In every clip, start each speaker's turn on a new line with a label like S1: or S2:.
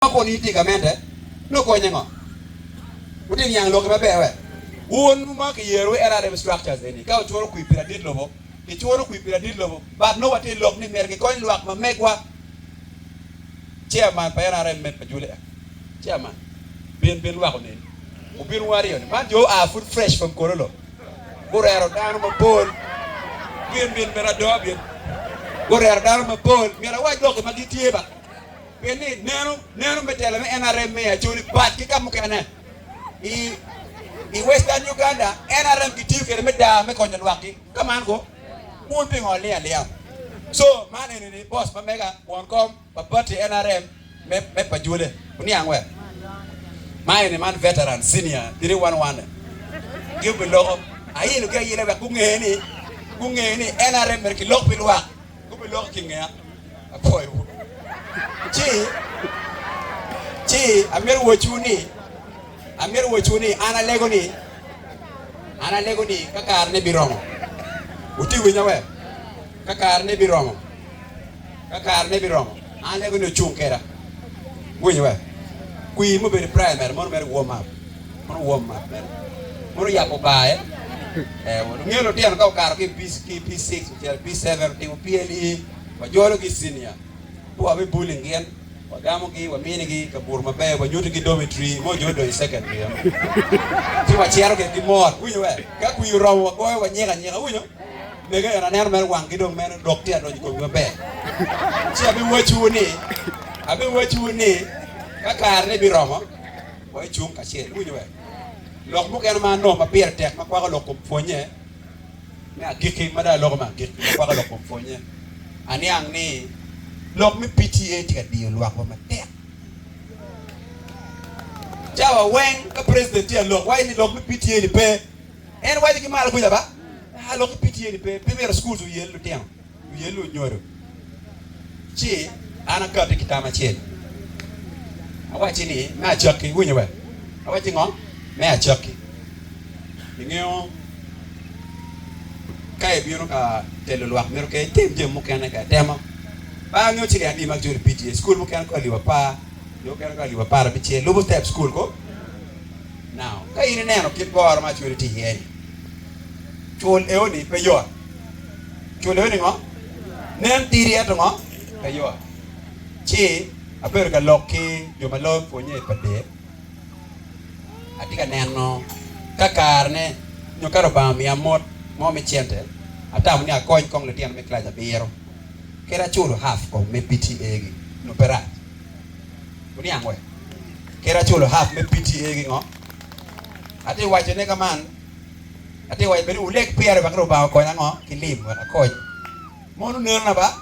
S1: politicamente no konyengo utin yang lo ke bewe un ma ke yero era de structures ni ka choro ku pira dit lobo ke choro ku pira dit lobo but no wati lok ni mer ke ko luak ma megwa chairman pa era me pajule chairman bin wa ko ni u bin wari on man yo a food fresh from korolo gorero dan ma pol bin bera do bin gorero dan ma pol mera wa lok ma gitie ba Ini nenu betela me NRM me achuli bat kika mukana i Western Uganda NRM kitiu kere me da me konyo lwaki kaman ko mun pingo lia so mane ni boss pa mega won kom pa party NRM me pajule uni angwe mine man veteran senior 311 give logo ayi no ke yele ba kungeni NRM mer ki lok pilwa ku bilog kinga apoy Chi amir wochuni ana lego ni kakar ne biromo uti winya we kakar ne biromo ana lego ni chung kera winya we kui mo be primer mo mer warm up mo ya ko bae mo ngelo tian ka kar ki P6 P7 ti PLE wa jolo ki senior wa be bullying gen wa gamo ki wa mini ki kabur mabe wa nyuti ki dormitory mo jodo i secondary ti wa chiaro ke ki mor winyo we ka ku yuro wa ko wa nyega winyo mega era ner mer wang ki dong mer doctor do ko mabe ti abi wachuni ka kar ne biromo wa chung ka chen winyo we lok mo ken ma no ma pier tek ma kwa lok ko fonye me agiki ma da lok ma agiki kwa lok ko fonye ani ang ni lok mi PTA tika dio luak wa matek jawa wen ka president ya lok why ni lok mi PTA ni pe en why ki mal kuja ba ha lok PTA ni pe primary schools u yelu tiang u yelu nyoro chi ana ka de kitama chen awa chi ni na chaki wunya ba awa chi ngo me chaki ngeo kai biyo ka tele luak mer ke tem je mo kana ka tema ba nyo chiri andi mag jori PTA school mo kan ko liwa pa yo kan ko liwa para biche lobo step school ko now ka ine neno kit bor ma chori ti yeni chol e oni pe yo chol e oni ngo nen tiri eto ngo pe yo chi aper ka lokki yo ma lok ko nye pade atika neno kakarne nyo karo ba mi amot mo me chente atam ni akoy kong le tian me klaja biro kera chulo half ko me PTA gi no perat uni angwe kera chulo half me PTA gi ngo ati wacho ne kaman ati wai beru ulek piare bakro ba ko ngo kilim wa ko monu nerna ba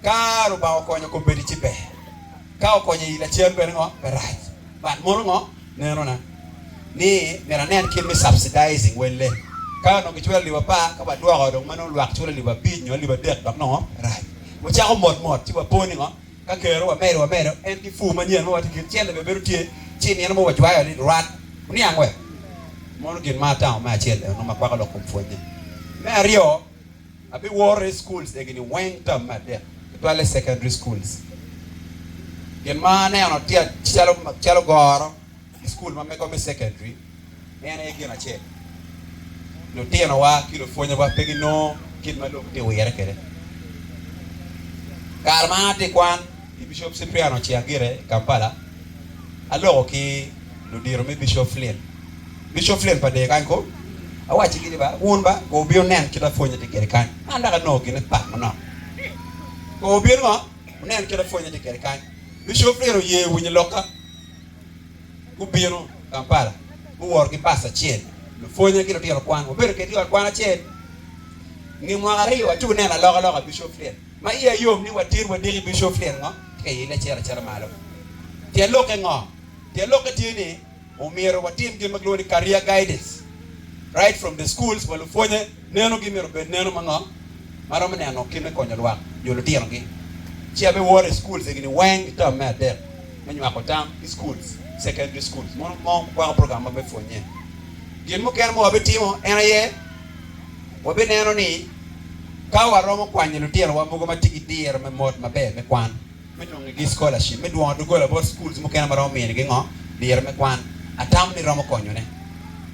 S1: karo ba ko nyo ko bedi chipe ka ko nyi la chen ber ngo perat ban monu ngo nero na ni mera nen kin me subsidizing wele ka no kichwa liwa pa ka ba dwa do mano lwak chula liwa pi nyo liwa dek dok no right mo cha ko mot ti wa poni ngo ka kero wa mero en ti fu manyen mo wati kin chele be beru tie chi ni mo wa jwa ni rat ni angwe mo no kin mata ma chele no ma kwa ka lo komfonye me ario abi war schools e gini went up ma de to secondary schools kin ma ne ono tia chalo goro school ma me ko me secondary ene gina chele no tieno wa kilo fonya wa pegi no kid ma lo te were kere karmate kwan di Bishop Cipriano Chiagire Kampala alo ki lo diro me Bishop Flynn pa de kan ko awachi gidi ba won ba go bio nen kita fonya te kere kan anda ka no gine pa no go bio no nen kita fonya te kere kan Bishop Flynn ye wunya loka go bio Kampala go wor ki pasa chien lo fonya kilo tiro kwan o ke tiro kwan achen ni mwagari wa tu nena loga Bishop Flynn ma iya yom ni watir wa diri Bishop Flynn ngo ke ile chera malo tie loke tieni o mero watim gi magloni career guidance right from the schools walo fonya neno gi mero ben neno mango maro neno kime konyo lwa jolo tiro gi chia be war schools egini wang ta ma de menyo akotam schools secondary schools mo kwa program be fonye gin mo ken mo abetimo enaye wabe neno ni ka waromo kwanye lutiero wa mogo matigi dier me mod mabe me kwan me no ngi scholarship me duon do gola bot schools mo ken maro mi ngi ngo dier me kwan atam ni romo konyo ne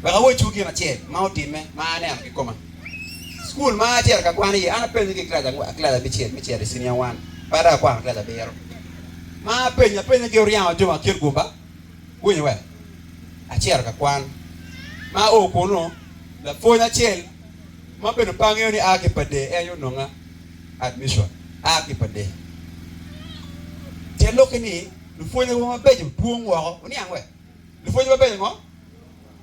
S1: ba wo chugi na che ma otime ma ne am ki koma school ma che ka kwan yi ana penzi ki klada mi che senior one para kwan klada be yero ma penya ki oriamo joma kir gumba winyo we a che ka kwan ma o kono la fonya chel ma beno pangyo ni ake pade e yo nonga admission ake pade te lokini lu fonya wo ma beje buong wo ni angwe lu fonya ba beje ngo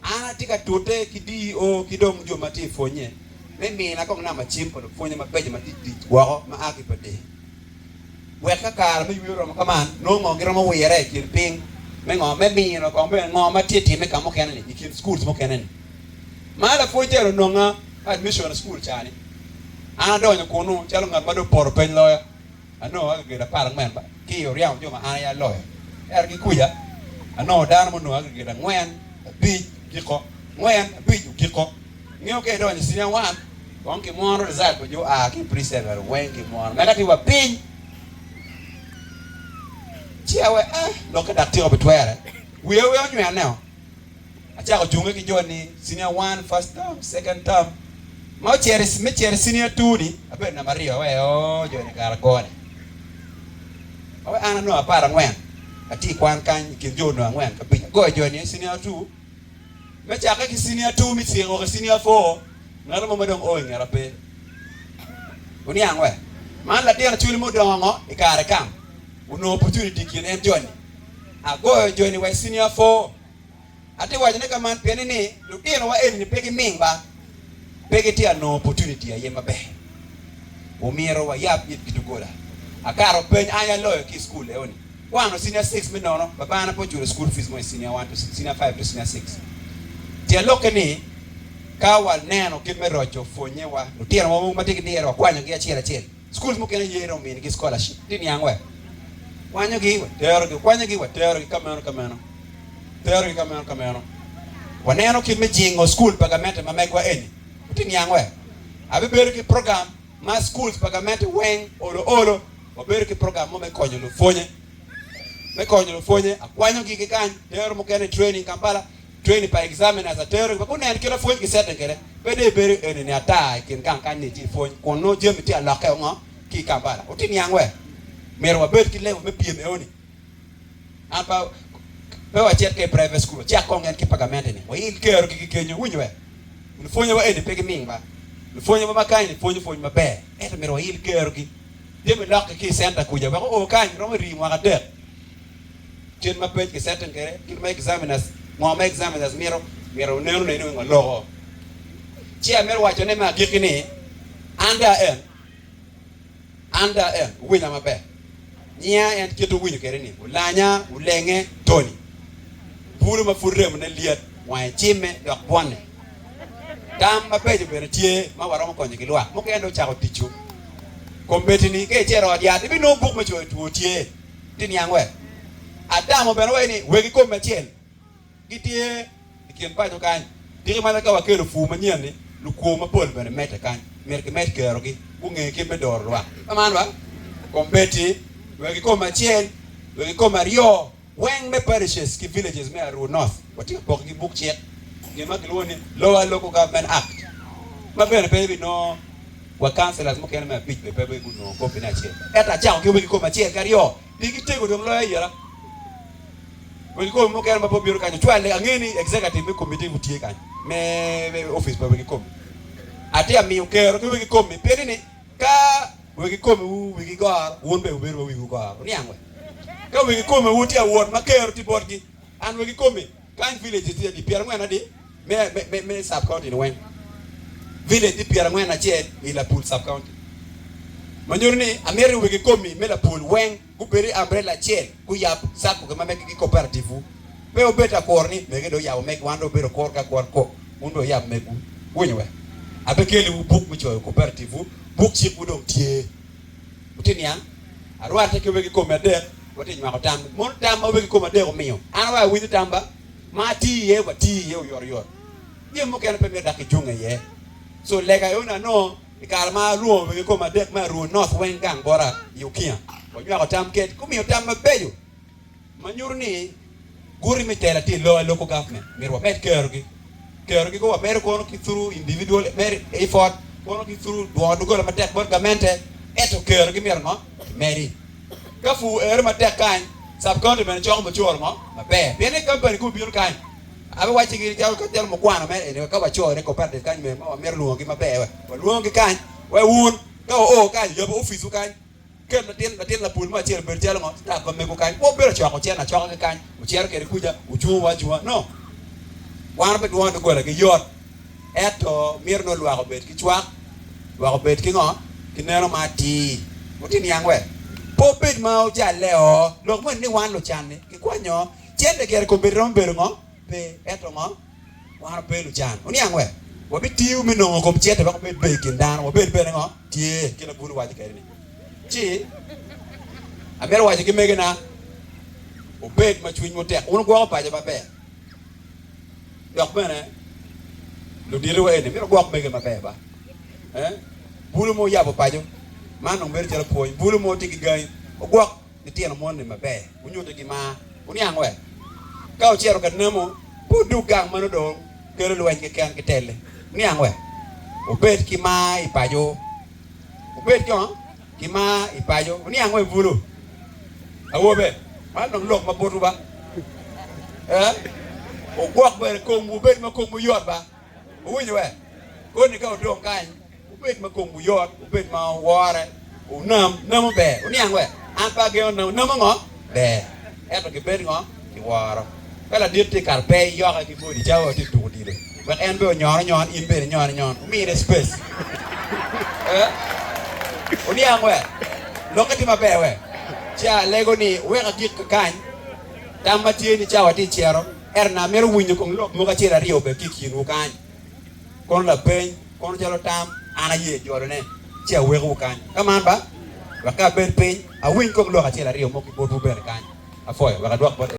S1: ana tika tote kidi o kidom jo mati fonye me na ko na ma chimpo lu fonya ma beje mati wo ma ake pade we ka kar me yuro ma kaman no ngo ngira ma were kin ping me ngo me mi no ko me ngo ma titi me kamo kenani ikin schools mo kenani mala fonya no nga admission school chani ana do nyakunu chalo ngat mado por pen loya ano aga geda parang men ba ki yo riam jo ma ana ya loya er ki kuya ano dan mo no aga geda ngwen bi kiko ngwen bi kiko ngio ke do ni sinya wan kon ki mo result ko jo a ki preserver wen ki mo mala ti wa pin chiawe lo ka dakti ko betwere we onyu ya now acha ko junge ki jo ni senior 1 first term second term ma me chere senior 2 ni abe na mario we jo ni karakone awe ana no apara ngwen ati kwan kan ki jo no ngwen ka bi go jo ni senior 2 me chaka ki senior 2 mi singo ki senior 4 ngara mo madong o ngara pe uni angwe man la dia chuli mo dongo ikare kam uno opportunity ki en jo ni ago jo ni we senior 4 ati wajane kama peni ni lutino wa eni pegi mingba pegi tia no opportunity ya yema be umiro wa yap yit kitugola akaro pen anya loyo ki school eoni wano senior 6 minono babana po jure school fees mo senior 1 to senior 5 to senior 6 tia loke ni kawa neno kimerocho fonyewa lutino wa matiki diero kwanyo gi achiel schools mo kena yero min ki scholarship dini angwe kwanyo gi tero gi kamano teori kamano waneno ki mijingo school pagamente mamegwa eni utini yangwe abe beru ki program ma schools pagamente weng olo oberu ki program mo me konyo lu fonye akwanyo gi kan teori mo kene training Kampala training pa examiners a teori ba kunen kila fonye ki sete kere bede beru eni ni ata kin kan ni ti fonye kono jemi ti alaka ngo ki Kampala utini yangwe mero beru ki lewo me piem eoni apa pewa chet ke private school cha kongen ki pagamente ni wil kero ki kenyo winjwe unifonye wa eni pegi mingba unifonye ba makani fonye mabe eto mero wil kero ki demi lak ki center kuja ba o kan romo rim wa de chen ma pej ki center kere ki ma examiners mero nero ne ngo logo chia mero wacho ne ma kikini under en winya mabe nya en keto winyo kere ni ulanya ulenge toni puru ma furre mo ne liet wa chime dok bonne tam ma peje bere tie ma waro mo konyo ki lwa mo kendo chako tichu kombeti ni ke chero ya bi no buk ma chwe tu tie tin yangwe adamo bere we ni we ki ko machel gitie ikien pa to kan diri ma ka wa kelo fu ma nyen ni lu ko ma pol bere mete kan mer ke met kero gi bu nge ki be dor lwa aman ba kombeti we ki ko machel we ki ko mario when me parishes ki villages me are north what you pok ki book check ki magloni lower local government act ma bene pe no wa councillors mo ken me big pe pe ku no ko pina che eta chao ki ko ma che kario digi tego dom lo yera we ko mo ken ma po biro kanyo twale angeni executive committee utie kanyo me office pa we ko atia mi ukero ki we ko mi pe ni ka we ko mi we go won be we go ni angwe ka we come wuti award makero ti borgi an we come kan village ti di pier ngwana di me sub county wen village di pier ngwana che ila pool sub county manyorni amere we come me la pool wen ku beri umbrella che ku yap sako ka me ki cooperative pe obeta korni me ge do yawo me wando bero korka ko undo yap me ku wonwe abekeli book mu cho cooperative book chi ku do tie utinia arwate ke we come de wote nyama ko tam mon tam ma we ko ma de ko miyo an wa wi tamba ma ti ye yor ye mo ken pe me da ke junga ye so lega yo na no ikar ma ruo we ko ma de ma ruo north wen gang bora yukia ko nywa ko tam ket ku mi tam mabeyo manyur ni guri mi tela ti local government mir wa met kergi ko wa mer ko ki through individual mer effort ko ki through do go la matek bor gamente eto kergi mir ngo meri ka fu matek kan sub county men chong mo chor ngo mabe bene company ku biur kan abe wa chigi jaw ko tel mo kwana mer ne ka wa chor ne ko pande kan me ma mer luongi mabe wa luongi kan wa un ka o kan yo office kan ken na tin la pul ma cher ber tel ngo ta ko me ko kan o ber chwa ko chen na chwa kan o cher ke kuja o chu wa chu no wan be duon ko la ke yot eto mir no lwa ko bet ki chwa wa ko bet ki ngo ki nero ma ti o tin yang we po bet ma o ja le o lo mo ni wan lo chan ni ki kwanyo chen de ke ko ber rom ber ngo pe eto ngo wan pe lu chan o ni yang we wa bi tiu mi no ko chen de ba ko bet be kin dan o bet be ngo ti ki la bulu wa ke ni chi amer wa ki mege na o bet ma chwin mo tek un go pa ja ba be dok bene lo dire wa ene mi go mege ma be ba bulu mo ya pa jo man no mer jara poy bulu mo tigi gay o go ni tieno mon ni ma be bu nyoto gi ma uni ang we ka o chero ka nemo bu du gang mano do kero lo wan ke kan ke tele ni ang we o bet ki ma i pa jo o bet ki ma ipayo ni angwe bulu awobe man no lok ma botu ba o gwak be ko mu bet ma ko mu yot ba o winyo we ko ni ka o dom kan o bet ma ko mu yot o bet ma wore o nam be o ni angwe an pa ge no nam ngo be eto ke bet ngo ki woro kala dirti kar pe yo ka ki bodi jawo ti tu di le ba en be o nyon in be nyon mi re space oni angwe lokati mabewe cha lego ni weka gik kan tamba tieni cha wati chero erna mer winyo kong lok mo ka chera rio be kikinu kan kon la pen kon jalo tam ana ye joro ne cha wego kan kaman ba waka ben pen a win kong lok ka chera rio mo ki bodu ber kan afoy waka dok